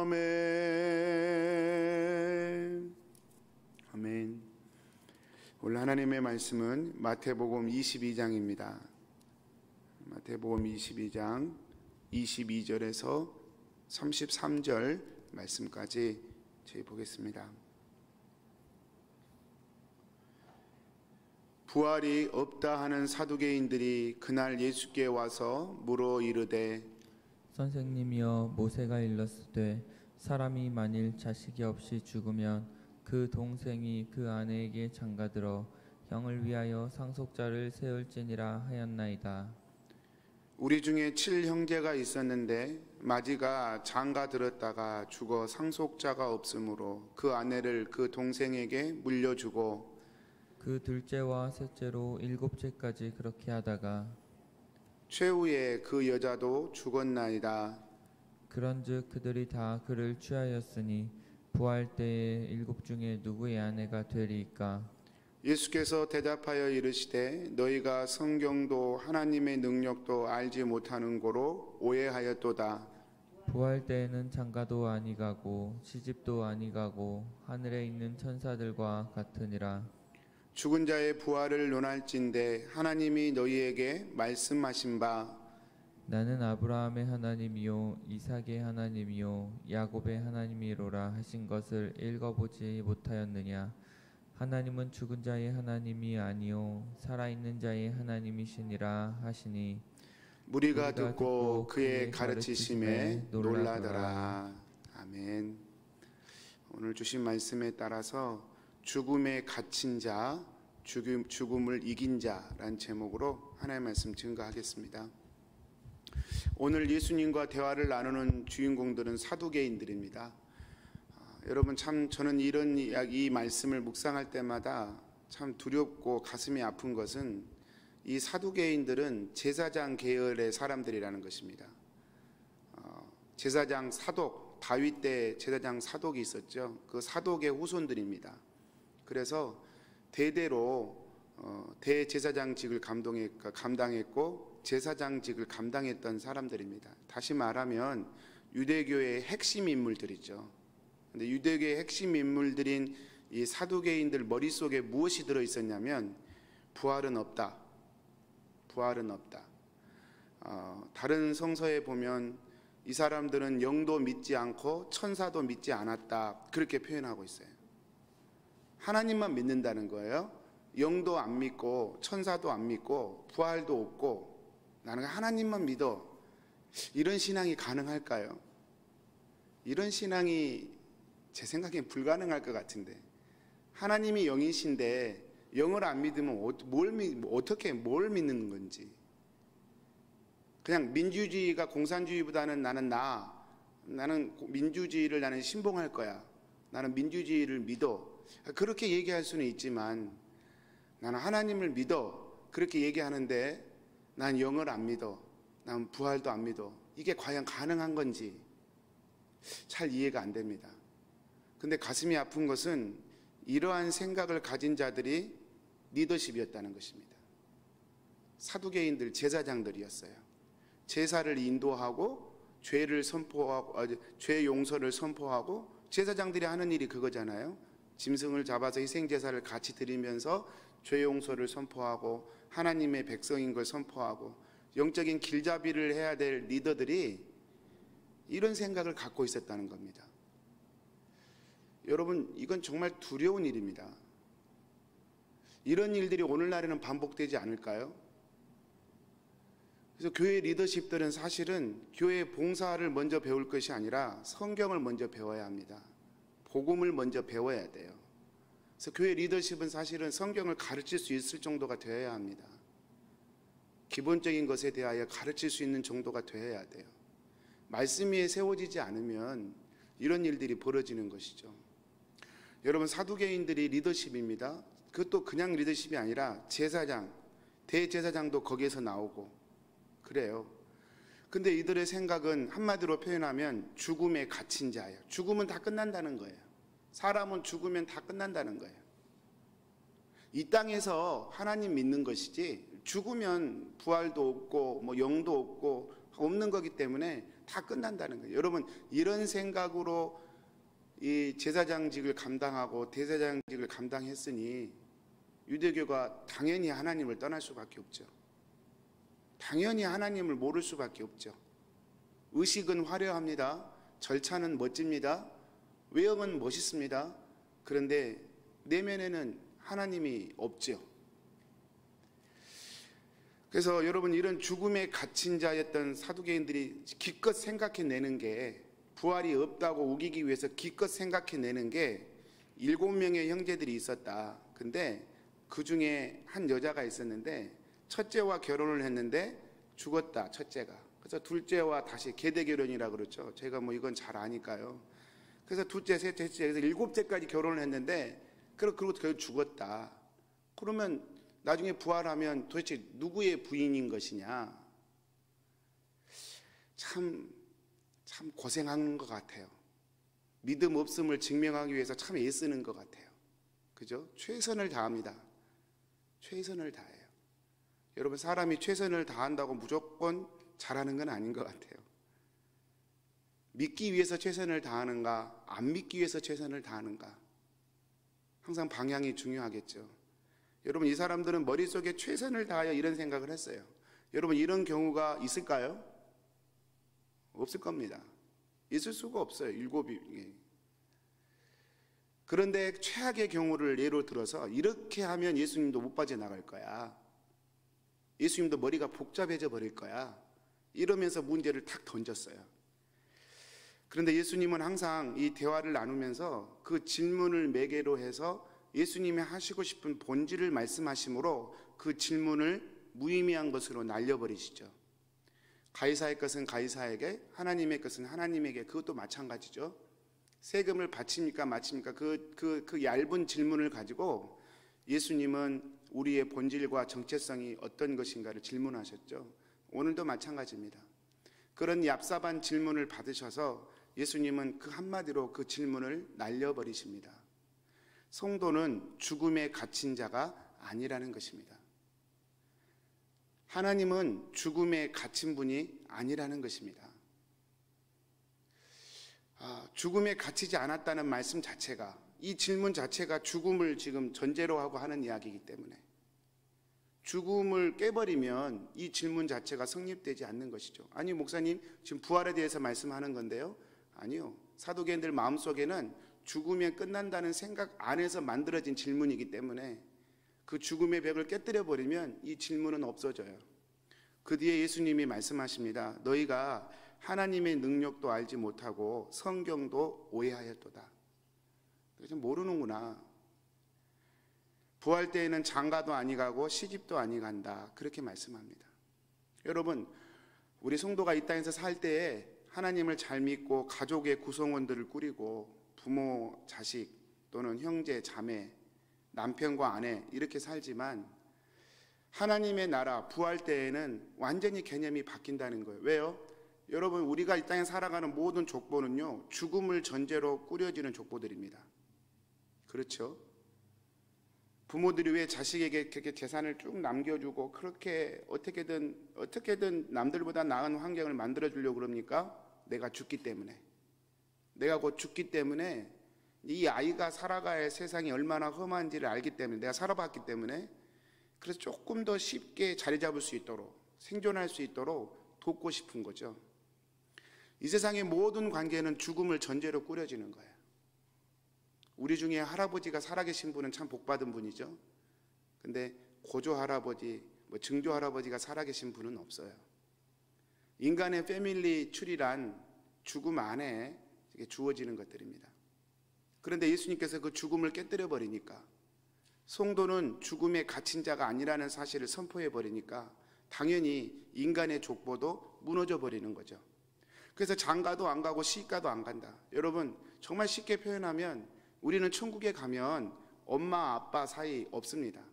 아멘. 아멘. 오늘 하나님의 말씀은 마태복음 22장입니다. 마태복음 22장 22절에서 33절 말씀까지 저희 보겠습니다. 부활이 없다 하는 사두개인들이 그날 예수께 와서 물어 이르되 선생님이여, 모세가 일렀으되 사람이 만일 자식이 없이 죽으면 그 동생이 그 아내에게 장가들어 형을 위하여 상속자를 세울지니라 하였나이다. 우리 중에 7형제가 있었는데 마지가 장가들었다가 죽어 상속자가 없으므로 그 아내를 그 동생에게 물려주고 그 둘째와 셋째로 일곱째까지 그렇게 하다가 최후에 그 여자도 죽었나이다. 그런즉 그들이 다 그를 취하였으니 부활 때에 일곱 중에 누구의 아내가 되리이까? 예수께서 대답하여 이르시되 너희가 성경도 하나님의 능력도 알지 못하는 고로 오해하였도다. 부활 때에는 장가도 아니가고 시집도 아니가고 하늘에 있는 천사들과 같으니라. 죽은 자의 부활을 논할진대 하나님이 너희에게 말씀하신 바 나는 아브라함의 하나님이요 이삭의 하나님이요 야곱의 하나님이로라 하신 것을 읽어보지 못하였느냐? 하나님은 죽은 자의 하나님이 아니요 살아있는 자의 하나님이시니라 하시니 무리가 듣고 그의 가르치심에 놀라더라. 아멘. 오늘 주신 말씀에 따라서 죽음에 갇힌 자, 죽음을 이긴 자라는 제목으로 하나님의 말씀 증거하겠습니다. 오늘 예수님과 대화를 나누는 주인공들은 사두개인들입니다. 여러분, 참 저는 이 말씀을 묵상할 때마다 참 두렵고 가슴이 아픈 것은 이 사두개인들은 제사장 계열의 사람들이라는 것입니다. 제사장 사독, 다윗 때 제사장 사독이 있었죠. 그 사독의 후손들입니다. 그래서 대대로 대제사장직을 감당했고 제사장직을 감당했던 사람들입니다. 다시 말하면 유대교의 핵심 인물들이죠. 근데 유대교의 핵심 인물들인 이 사두개인들 머릿속에 무엇이 들어있었냐면 부활은 없다. 부활은 없다. 다른 성서에 보면 이 사람들은 영도 믿지 않고 천사도 믿지 않았다. 그렇게 표현하고 있어요. 하나님만 믿는다는 거예요. 영도 안 믿고 천사도 안 믿고 부활도 없고 나는 하나님만 믿어. 이런 신앙이 가능할까요? 이런 신앙이 제 생각엔 불가능할 것 같은데, 하나님이 영이신데 영을 안 믿으면 어떻게 뭘 믿는 건지. 그냥 민주주의가 공산주의보다는 나는 민주주의를 나는 신봉할 거야. 나는 민주주의를 믿어. 그렇게 얘기할 수는 있지만 나는 하나님을 믿어. 그렇게 얘기하는데 난 영을 안 믿어. 난 부활도 안 믿어. 이게 과연 가능한 건지 잘 이해가 안 됩니다. 근데 가슴이 아픈 것은 이러한 생각을 가진 자들이 리더십이었다는 것입니다. 사두개인들, 제사장들이었어요. 제사를 인도하고 죄 용서를 선포하고 제사장들이 하는 일이 그거잖아요. 짐승을 잡아서 희생제사를 같이 드리면서 죄 용서를 선포하고 하나님의 백성인 걸 선포하고 영적인 길잡이를 해야 될 리더들이 이런 생각을 갖고 있었다는 겁니다. 여러분, 이건 정말 두려운 일입니다. 이런 일들이 오늘날에는 반복되지 않을까요? 그래서 교회 리더십들은 사실은 교회 봉사를 먼저 배울 것이 아니라 성경을 먼저 배워야 합니다. 복음을 먼저 배워야 돼요. 그래서 교회 리더십은 사실은 성경을 가르칠 수 있을 정도가 되어야 합니다. 기본적인 것에 대하여 가르칠 수 있는 정도가 되어야 돼요. 말씀 위에 세워지지 않으면 이런 일들이 벌어지는 것이죠. 여러분, 사두개인들이 리더십입니다. 그것도 그냥 리더십이 아니라 제사장, 대제사장도 거기에서 나오고 그래요. 근데 이들의 생각은 한마디로 표현하면 죽음에 갇힌 자예요. 죽으면 다 끝난다는 거예요. 사람은 죽으면 다 끝난다는 거예요. 이 땅에서 하나님 믿는 것이지 죽으면 부활도 없고 영도 없고 없는 거기 때문에 다 끝난다는 거예요. 여러분, 이런 생각으로 이 제사장직을 감당하고 대제사장직을 감당했으니 유대교가 당연히 하나님을 떠날 수밖에 없죠. 당연히 하나님을 모를 수밖에 없죠. 의식은 화려합니다. 절차는 멋집니다. 외형은 멋있습니다. 그런데 내면에는 하나님이 없죠. 그래서 여러분, 이런 죽음에 갇힌 자였던 사두개인들이 기껏 생각해내는 게, 부활이 없다고 우기기 위해서 기껏 생각해내는 게 7명의 형제들이 있었다. 근데 그 중에 한 여자가 있었는데 첫째와 결혼을 했는데 죽었다, 첫째가. 그래서 둘째와 다시 계대 결혼이라고 그러죠. 제가 뭐 이건 잘 아니까요. 그래서 둘째, 셋째, 그래서 7째까지 결혼을 했는데 그리고 결국 죽었다. 그러면 나중에 부활하면 도대체 누구의 부인인 것이냐? 참 고생한 것 같아요. 믿음 없음을 증명하기 위해서 참 애쓰는 것 같아요. 그죠? 최선을 다합니다. 최선을 다해요. 여러분, 사람이 최선을 다한다고 무조건 잘하는 건 아닌 것 같아요. 믿기 위해서 최선을 다하는가, 안 믿기 위해서 최선을 다하는가, 항상 방향이 중요하겠죠. 여러분, 이 사람들은 머릿속에 최선을 다하여 이런 생각을 했어요. 여러분, 이런 경우가 있을까요? 없을 겁니다. 있을 수가 없어요. 7이. 그런데 최악의 경우를 예로 들어서 이렇게 하면 예수님도 못 빠져나갈 거야. 예수님도 머리가 복잡해져 버릴 거야. 이러면서 문제를 탁 던졌어요. 그런데 예수님은 항상 이 대화를 나누면서 그 질문을 매개로 해서 예수님이 하시고 싶은 본질을 말씀하심으로 그 질문을 무의미한 것으로 날려버리시죠. 가이사의 것은 가이사에게, 하나님의 것은 하나님에게. 그것도 마찬가지죠. 세금을 바칩니까 마칩니까? 그 얇은 질문을 가지고 예수님은 우리의 본질과 정체성이 어떤 것인가를 질문하셨죠. 오늘도 마찬가지입니다. 그런 얍삽한 질문을 받으셔서 예수님은 그 한마디로 그 질문을 날려버리십니다. 성도는 죽음에 갇힌 자가 아니라는 것입니다. 하나님은 죽음에 갇힌 분이 아니라는 것입니다. 죽음에 갇히지 않았다는 말씀 자체가, 이 질문 자체가 죽음을 지금 전제로 하고 하는 이야기이기 때문에 죽음을 깨버리면 이 질문 자체가 성립되지 않는 것이죠. 아니, 목사님 지금 부활에 대해서 말씀하는 건데요. 아니요. 사도개인들 마음속에는 죽으면 끝난다는 생각 안에서 만들어진 질문이기 때문에 그 죽음의 벽을 깨뜨려 버리면 이 질문은 없어져요. 그 뒤에 예수님이 말씀하십니다. 너희가 하나님의 능력도 알지 못하고 성경도 오해하였도다. 그래서 모르는구나. 부활 때에는 장가도 아니 가고 시집도 아니 간다. 그렇게 말씀합니다. 여러분, 우리 성도가 이 땅에서 살 때에 하나님을 잘 믿고 가족의 구성원들을 꾸리고 부모, 자식 또는 형제, 자매, 남편과 아내 이렇게 살지만 하나님의 나라 부활 때에는 완전히 개념이 바뀐다는 거예요. 왜요? 여러분, 우리가 이 땅에 살아가는 모든 족보는요, 죽음을 전제로 꾸려지는 족보들입니다. 그렇죠? 부모들이 왜 자식에게 그렇게 재산을 쭉 남겨주고 그렇게 어떻게든 남들보다 나은 환경을 만들어주려고 그럽니까? 내가 죽기 때문에. 내가 곧 죽기 때문에 이 아이가 살아갈 세상이 얼마나 험한지를 알기 때문에, 내가 살아봤기 때문에, 그래서 조금 더 쉽게 자리 잡을 수 있도록, 생존할 수 있도록 돕고 싶은 거죠. 이 세상의 모든 관계는 죽음을 전제로 꾸려지는 거예요. 우리 중에 할아버지가 살아계신 분은 참 복받은 분이죠. 근데 고조 할아버지, 증조 할아버지가 살아계신 분은 없어요. 인간의 패밀리 추리란 죽음 안에 주어지는 것들입니다. 그런데 예수님께서 그 죽음을 깨뜨려 버리니까, 성도는 죽음에 갇힌 자가 아니라는 사실을 선포해 버리니까 당연히 인간의 족보도 무너져 버리는 거죠. 그래서 장가도 안 가고 시집가도 안 간다. 여러분, 정말 쉽게 표현하면 우리는 천국에 가면 엄마 아빠 사이 없습니다.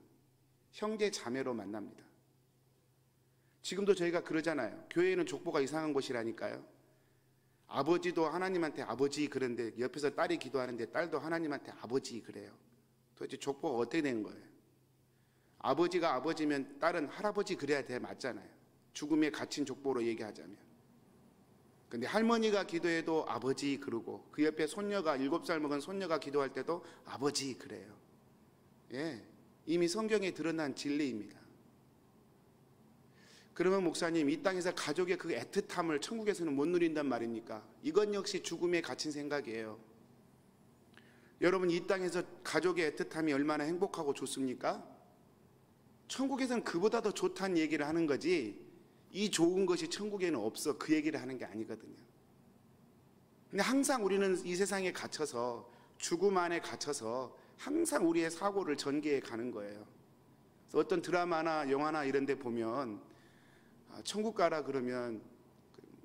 형제 자매로 만납니다. 지금도 저희가 그러잖아요. 교회에는 족보가 이상한 곳이라니까요. 아버지도 하나님한테 아버지 그런데 옆에서 딸이 기도하는데 딸도 하나님한테 아버지 그래요. 도대체 족보가 어떻게 된 거예요? 아버지가 아버지면 딸은 할아버지 그래야 돼, 맞잖아요. 죽음에 갇힌 족보로 얘기하자면. 근데 할머니가 기도해도 아버지 그러고, 그 옆에 손녀가 7살 먹은 손녀가 기도할 때도 아버지 그래요. 예, 이미 성경에 드러난 진리입니다. 그러면 목사님, 이 땅에서 가족의 그 애틋함을 천국에서는 못 누린단 말입니까? 이건 역시 죽음에 갇힌 생각이에요. 여러분, 이 땅에서 가족의 애틋함이 얼마나 행복하고 좋습니까? 천국에서는 그보다 더 좋다는 얘기를 하는 거지, 이 좋은 것이 천국에는 없어, 그 얘기를 하는 게 아니거든요. 근데 항상 우리는 이 세상에 갇혀서, 죽음 안에 갇혀서 항상 우리의 사고를 전개해 가는 거예요. 그래서 어떤 드라마나 영화나 이런 데 보면 천국 가라 그러면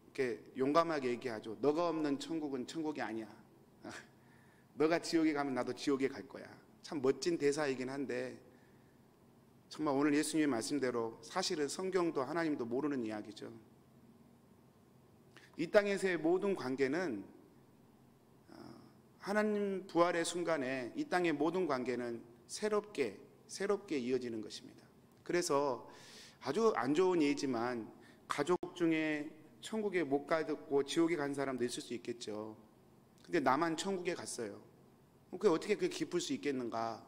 이렇게 용감하게 얘기하죠. 너가 없는 천국은 천국이 아니야. 너가 지옥에 가면 나도 지옥에 갈 거야. 참 멋진 대사이긴 한데, 정말 오늘 예수님의 말씀대로 사실은 성경도 하나님도 모르는 이야기죠. 이 땅에서의 모든 관계는, 하나님 부활의 순간에 이 땅의 모든 관계는 새롭게 이어지는 것입니다. 그래서 아주 안 좋은 예지만 가족 중에 천국에 못 가고 지옥에 간 사람도 있을 수 있겠죠. 근데 나만 천국에 갔어요. 그게 어떻게 그렇게 기쁠 수 있겠는가?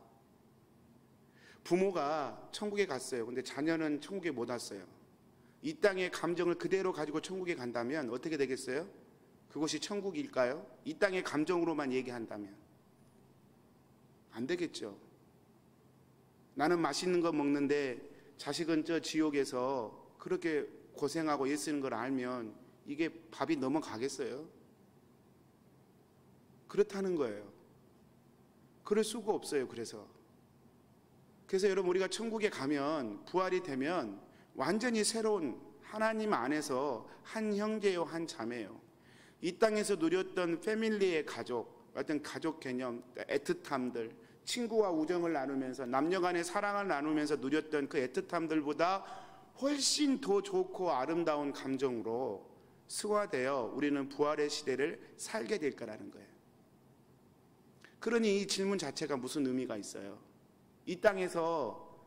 부모가 천국에 갔어요. 근데 자녀는 천국에 못 왔어요. 이 땅의 감정을 그대로 가지고 천국에 간다면 어떻게 되겠어요? 그것이 천국일까요? 이 땅의 감정으로만 얘기한다면 안 되겠죠. 나는 맛있는 거 먹는데 자식은 저 지옥에서 그렇게 고생하고 애쓰는 걸 알면 이게 밥이 넘어가겠어요? 그렇다는 거예요. 그럴 수가 없어요. 그래서 여러분, 우리가 천국에 가면, 부활이 되면 완전히 새로운 하나님 안에서 한 형제요 한 자매요. 이 땅에서 누렸던 패밀리의 가족, 어떤 가족 개념, 애틋함들, 친구와 우정을 나누면서 남녀간의 사랑을 나누면서 누렸던 그 애틋함들보다 훨씬 더 좋고 아름다운 감정으로 승화되어 우리는 부활의 시대를 살게 될 거라는 거예요. 그러니 이 질문 자체가 무슨 의미가 있어요? 이 땅에서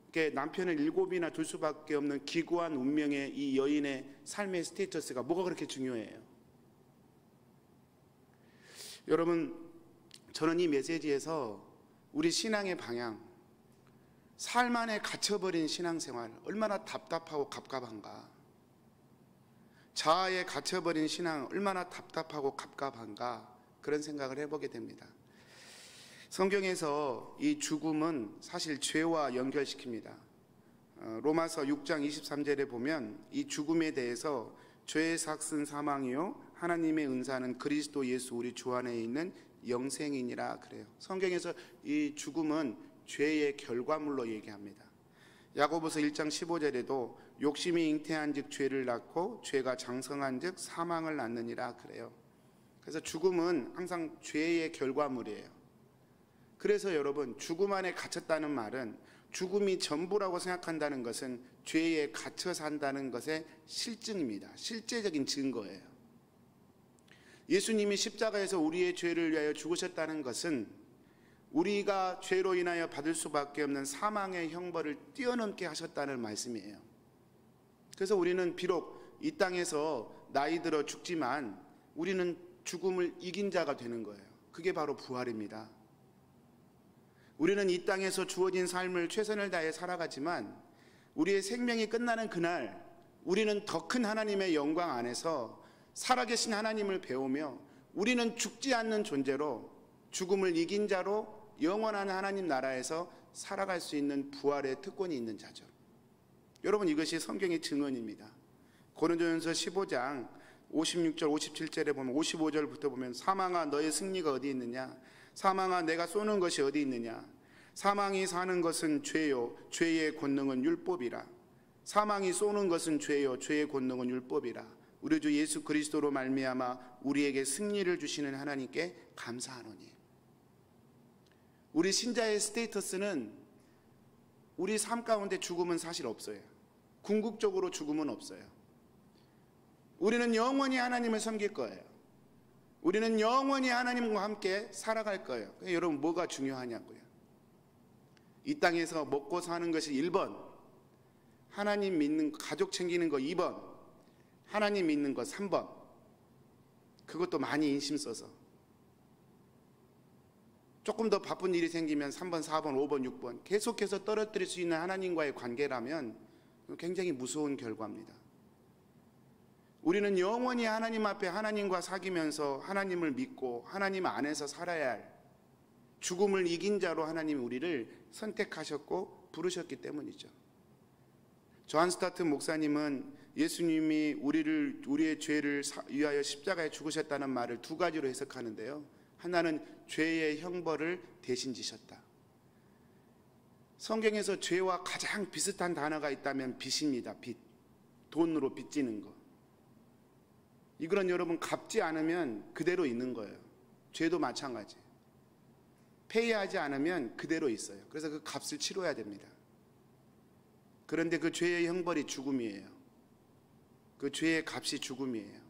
이렇게 남편을 7이나 둘 수밖에 없는 기구한 운명의 이 여인의 삶의 스테이터스가 뭐가 그렇게 중요해요? 여러분, 저는 이 메시지에서 우리 신앙의 방향, 삶 안에 갇혀버린 신앙생활, 얼마나 답답하고 갑갑한가, 자아에 갇혀버린 신앙, 얼마나 답답하고 갑갑한가, 그런 생각을 해보게 됩니다. 성경에서 이 죽음은 사실 죄와 연결시킵니다. 로마서 6장 23절에 보면 이 죽음에 대해서 죄의 삭은 사망이요 하나님의 은사는 그리스도 예수 우리 주 안에 있는 영생이니라 그래요. 성경에서 이 죽음은 죄의 결과물로 얘기합니다. 야고보서 1장 15절에도 욕심이 잉태한 즉 죄를 낳고 죄가 장성한 즉 사망을 낳느니라 그래요. 그래서 죽음은 항상 죄의 결과물이에요. 그래서 여러분, 죽음 안에 갇혔다는 말은, 죽음이 전부라고 생각한다는 것은 죄에 갇혀 산다는 것의 실증입니다. 실제적인 증거예요. 예수님이 십자가에서 우리의 죄를 위하여 죽으셨다는 것은 우리가 죄로 인하여 받을 수밖에 없는 사망의 형벌을 뛰어넘게 하셨다는 말씀이에요. 그래서 우리는 비록 이 땅에서 나이 들어 죽지만 우리는 죽음을 이긴 자가 되는 거예요. 그게 바로 부활입니다. 우리는 이 땅에서 주어진 삶을 최선을 다해 살아가지만 우리의 생명이 끝나는 그날, 우리는 더 큰 하나님의 영광 안에서 살아계신 하나님을 배우며 우리는 죽지 않는 존재로, 죽음을 이긴 자로 영원한 하나님 나라에서 살아갈 수 있는 부활의 특권이 있는 자죠. 여러분, 이것이 성경의 증언입니다. 고린도전서 15장 56절 57절에 보면, 55절부터 보면, 사망아 너의 승리가 어디 있느냐, 사망아 내가 쏘는 것이 어디 있느냐, 사망이 사는 것은 죄요 죄의 권능은 율법이라. 사망이 쏘는 것은 죄요 죄의 권능은 율법이라. 우리 주 예수 그리스도로 말미암아 우리에게 승리를 주시는 하나님께 감사하노니. 우리 신자의 스테이터스는 우리 삶 가운데 죽음은 사실 없어요. 궁극적으로 죽음은 없어요. 우리는 영원히 하나님을 섬길 거예요. 우리는 영원히 하나님과 함께 살아갈 거예요. 여러분, 뭐가 중요하냐고요? 이 땅에서 먹고 사는 것이 1번, 하나님 믿는 가족 챙기는 거 2번, 하나님 믿는 거 3번. 그것도 많이 인심 써서. 조금 더 바쁜 일이 생기면 3번, 4번, 5번, 6번 계속해서 떨어뜨릴 수 있는 하나님과의 관계라면 굉장히 무서운 결과입니다. 우리는 영원히 하나님 앞에 하나님과 사귀면서 하나님을 믿고 하나님 안에서 살아야 할 죽음을 이긴 자로 하나님이 우리를 선택하셨고 부르셨기 때문이죠. 조한 스타트 목사님은 예수님이 우리의 죄를 위하여 십자가에 죽으셨다는 말을 두 가지로 해석하는데요. 하나는 죄의 형벌을 대신 지셨다. 성경에서 죄와 가장 비슷한 단어가 있다면 빚입니다. 빚. 돈으로 빚지는 거. 이거는 여러분 갚지 않으면 그대로 있는 거예요. 죄도 마찬가지. 페이하지 않으면 그대로 있어요. 그래서 그 값을 치러야 됩니다. 그런데 그 죄의 형벌이 죽음이에요. 그 죄의 값이 죽음이에요.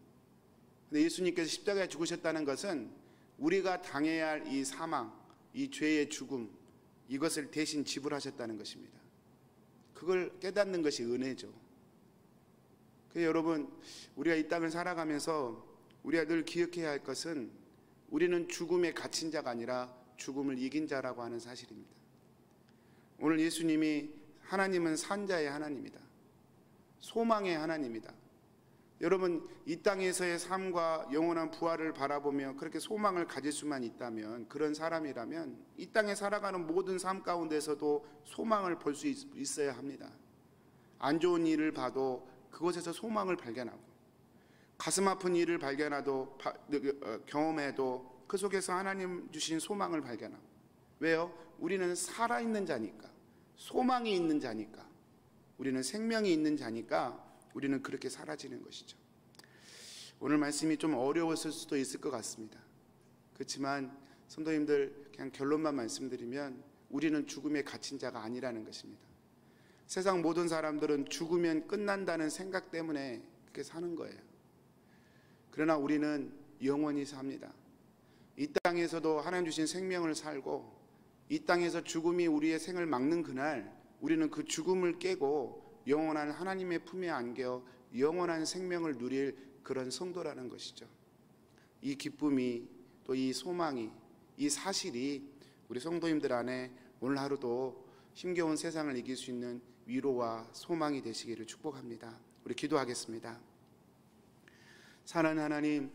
근데 예수님께서 십자가에 죽으셨다는 것은 우리가 당해야 할 이 사망, 이 죄의 죽음, 이것을 대신 지불하셨다는 것입니다. 그걸 깨닫는 것이 은혜죠. 그래서 여러분, 우리가 이 땅을 살아가면서 우리가 늘 기억해야 할 것은 우리는 죽음에 갇힌 자가 아니라 죽음을 이긴 자라고 하는 사실입니다. 오늘 예수님이 하나님은 산자의 하나님이다. 소망의 하나님이다. 여러분, 이 땅에서의 삶과 영원한 부활을 바라보며 그렇게 소망을 가질 수만 있다면, 그런 사람이라면 이 땅에 살아가는 모든 삶 가운데서도 소망을 볼 수 있어야 합니다. 안 좋은 일을 봐도 그곳에서 소망을 발견하고, 가슴 아픈 일을 경험해도 그 속에서 하나님 주신 소망을 발견하고. 왜요? 우리는 살아있는 자니까, 소망이 있는 자니까, 우리는 생명이 있는 자니까 우리는 그렇게 사라지는 것이죠. 오늘 말씀이 좀 어려웠을 수도 있을 것 같습니다. 그렇지만 성도님들, 그냥 결론만 말씀드리면 우리는 죽음에 갇힌 자가 아니라는 것입니다. 세상 모든 사람들은 죽으면 끝난다는 생각 때문에 그렇게 사는 거예요. 그러나 우리는 영원히 삽니다. 이 땅에서도 하나님 주신 생명을 살고, 이 땅에서 죽음이 우리의 생을 막는 그날 우리는 그 죽음을 깨고 영원한 하나님의 품에 안겨 영원한 생명을 누릴 그런 성도라는 것이죠. 이 기쁨이, 또 이 소망이, 이 사실이 우리 성도님들 안에 오늘 하루도 힘겨운 세상을 이길 수 있는 위로와 소망이 되시기를 축복합니다. 우리 기도하겠습니다. 사랑하는 하나님,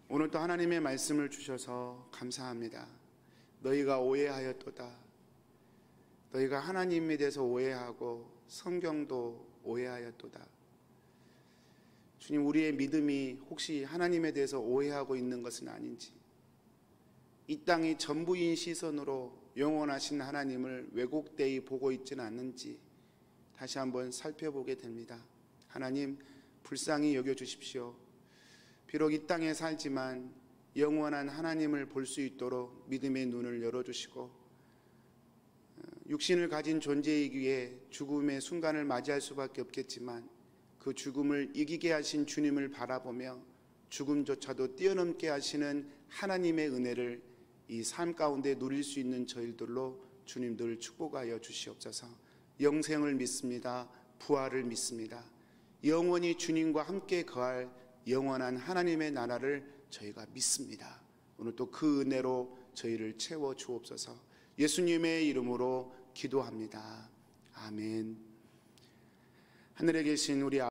오늘 또 하나님의 말씀을 주셔서 감사합니다. 너희가 오해하였도다. 너희가 하나님에 대해서 오해하고 성경도 오해하였도다. 주님, 우리의 믿음이 혹시 하나님에 대해서 오해하고 있는 것은 아닌지, 이 땅이 전부인 시선으로 영원하신 하나님을 왜곡되이 보고 있지는 않는지 다시 한번 살펴보게 됩니다. 하나님, 불쌍히 여겨주십시오. 비록 이 땅에 살지만 영원한 하나님을 볼 수 있도록 믿음의 눈을 열어주시고, 육신을 가진 존재이기에 죽음의 순간을 맞이할 수밖에 없겠지만 그 죽음을 이기게 하신 주님을 바라보며 죽음조차도 뛰어넘게 하시는 하나님의 은혜를 이 삶 가운데 누릴 수 있는 저희들로 주님 늘 축복하여 주시옵소서. 영생을 믿습니다. 부활을 믿습니다. 영원히 주님과 함께 거할 영원한 하나님의 나라를 저희가 믿습니다. 오늘 또 그 은혜로 저희를 채워 주옵소서. 예수님의 이름으로 기도합니다. 아멘. 하늘에 계신 우리